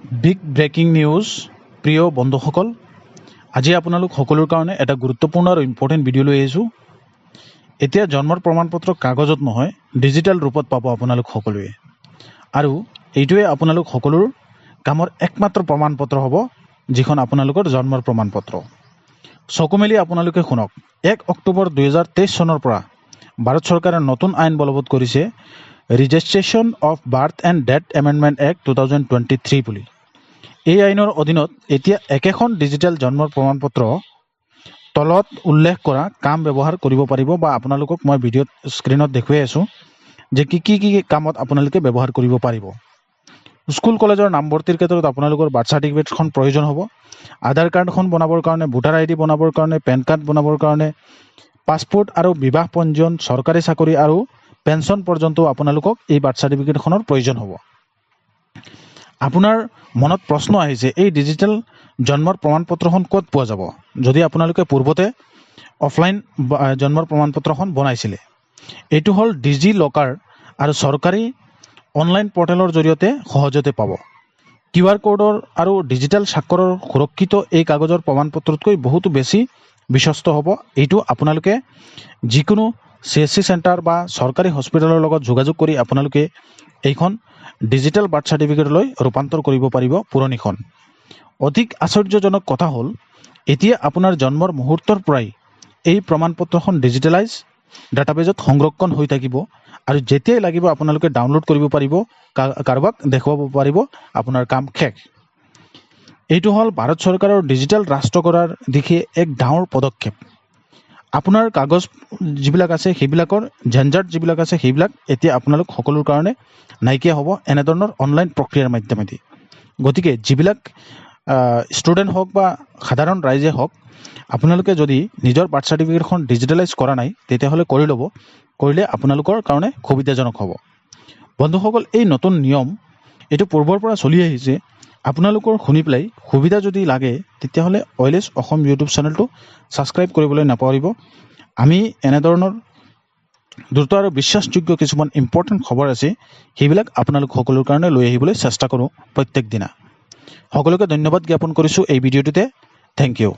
Big breaking news প্ৰিয় বন্ধুসকল, আজি আপোনালোক সকলোৰ কাৰণে এটা গুৰুত্বপূৰ্ণ আৰু ইম্পৰ্টেণ্ট ভিডিঅ' লৈ আহিছোঁ। এতিয়া জন্মৰ প্ৰমাণপত্ৰ কাগজত নহয়, ডিজিটেল ৰূপত পাব আপোনালোক সকলোৱে। আৰু এইটোৱে আপোনালোক সকলোৰ কামৰ একমাত্ৰ প্ৰমাণপত্ৰ হ'ব, যিখন আপোনালোকৰ জন্মৰ প্ৰমাণপত্ৰ। চকু মেলি আপোনালোকে শুনক। 1 অক্টোবৰ 2023 চনৰ পৰা ভাৰত চৰকাৰে নতুন আইন বলবৎ কৰিছে, registration of birth and death amendment act 2023 বুলি। এই আইনৰ অধীনত এতিয়া একেখন ডিজিটেল জন্মৰ প্ৰমাণপত্ৰ তলত উল্লেখ কৰা কাম ব্যৱহাৰ কৰিব পাৰিব, বা আপোনালোকক মই ভিডিঅ'ত স্ক্ৰীনত দেখুৱাই আছোঁ যে কি কামত আপোনালোকে ব্যৱহাৰ কৰিব পাৰিব। স্কুল কলেজৰ নামভৰ্তিৰ ক্ষেত্ৰত আপোনালোকৰ বাৰ্থ চাৰ্টিফিকেটখন প্ৰয়োজন হ'ব। আধাৰ কাৰ্ডখন বনাবৰ কাৰণে, ভোটাৰ ID বনাবৰ কাৰণে, পেন কাৰ্ড বনাবৰ কাৰণে, পাছপোৰ্ট আৰু বিবাহ পঞ্জীয়ন, চৰকাৰী চাকৰি আৰু পেঞ্চন পৰ্যন্ত আপোনালোকক এই বাৰ্থ চাৰ্টিফিকেটখনৰ প্ৰয়োজন হ'ব। আপোনাৰ মনত প্ৰশ্ন আহিছে, এই ডিজিটেল জন্মৰ প্ৰমাণপত্ৰখন ক'ত পোৱা যাব? যদি আপোনালোকে পূৰ্বতে অফলাইন জন্মৰ প্ৰমাণপত্ৰখন বনাইছিলে, এইটো হ'ল ডিজি লকাৰ আৰু চৰকাৰী অনলাইন পৰ্টেলৰ জৰিয়তে সহজতে পাব। QR কোডৰ আৰু ডিজিটেল স্বাক্ষৰৰ সুৰক্ষিত এই কাগজৰ প্ৰমাণপত্ৰতকৈ বহুতো বেছি বিশ্বস্ত হ'ব। এইটো আপোনালোকে যিকোনো CSC চেণ্টাৰ বা চৰকাৰী হস্পিটেলৰ লগত যোগাযোগ কৰি আপোনালোকে এইখন ডিজিটেল বাৰ্থ চাৰ্টিফিকেটলৈ ৰূপান্তৰ কৰিব পাৰিব পুৰণিখন। অধিক আশ্চৰ্যজনক কথা হ'ল, এতিয়া আপোনাৰ জন্মৰ মুহূৰ্তৰ পৰাই এই প্ৰমাণপত্ৰখন ডিজিটেলাইজ ডাটাবেজত সংৰক্ষণ হৈ থাকিব, আৰু যেতিয়াই লাগিব আপোনালোকে ডাউনলোড কৰিব পাৰিব, কাৰোবাক দেখুৱাব পাৰিব, আপোনাৰ কাম শেষ। এইটো হ'ল ভাৰত চৰকাৰৰ ডিজিটেল ৰাষ্ট্ৰ কৰাৰ দিশে এক ডাঙৰ পদক্ষেপ। আপোনাৰ কাগজ যিবিলাক আছে, সেইবিলাকৰ ঝঞ্ঝাট যিবিলাক আছে, সেইবিলাক এতিয়া আপোনালোক সকলোৰ কাৰণে নাইকিয়া হ'ব এনেধৰণৰ অনলাইন প্ৰক্ৰিয়াৰ মাধ্যমেদি। গতিকে যিবিলাক ষ্টুডেণ্ট হওক বা সাধাৰণ ৰাইজে হওক, আপোনালোকে যদি নিজৰ বাৰ্থ চাৰ্টিফিকেটখন ডিজিটেলাইজ কৰা নাই, তেতিয়াহ'লে কৰি ল'ব। কৰিলে আপোনালোকৰ কাৰণে সুবিধাজনক হ'ব। বন্ধুসকল, এই নতুন নিয়ম এইটো পূৰ্বৰ পৰা চলি আহিছে। আপোনালোকৰ শুনি পেলাই সুবিধা যদি লাগে, তেতিয়াহ'লে OILS অসম ইউটিউব চেনেলটো ছাবস্ক্ৰাইব কৰিবলৈ নাপাহৰিব। আমি এনেধৰণৰ দ্ৰুত আৰু বিশ্বাসযোগ্য কিছুমান ইম্পৰ্টেণ্ট খবৰ আছে, সেইবিলাক আপোনালোক সকলোৰ কাৰণে লৈ আহিবলৈ চেষ্টা কৰোঁ প্ৰত্যেক দিনা। সকলোকে ধন্যবাদ জ্ঞাপন কৰিছোঁ এই ভিডিঅ'টোতে। Thank U.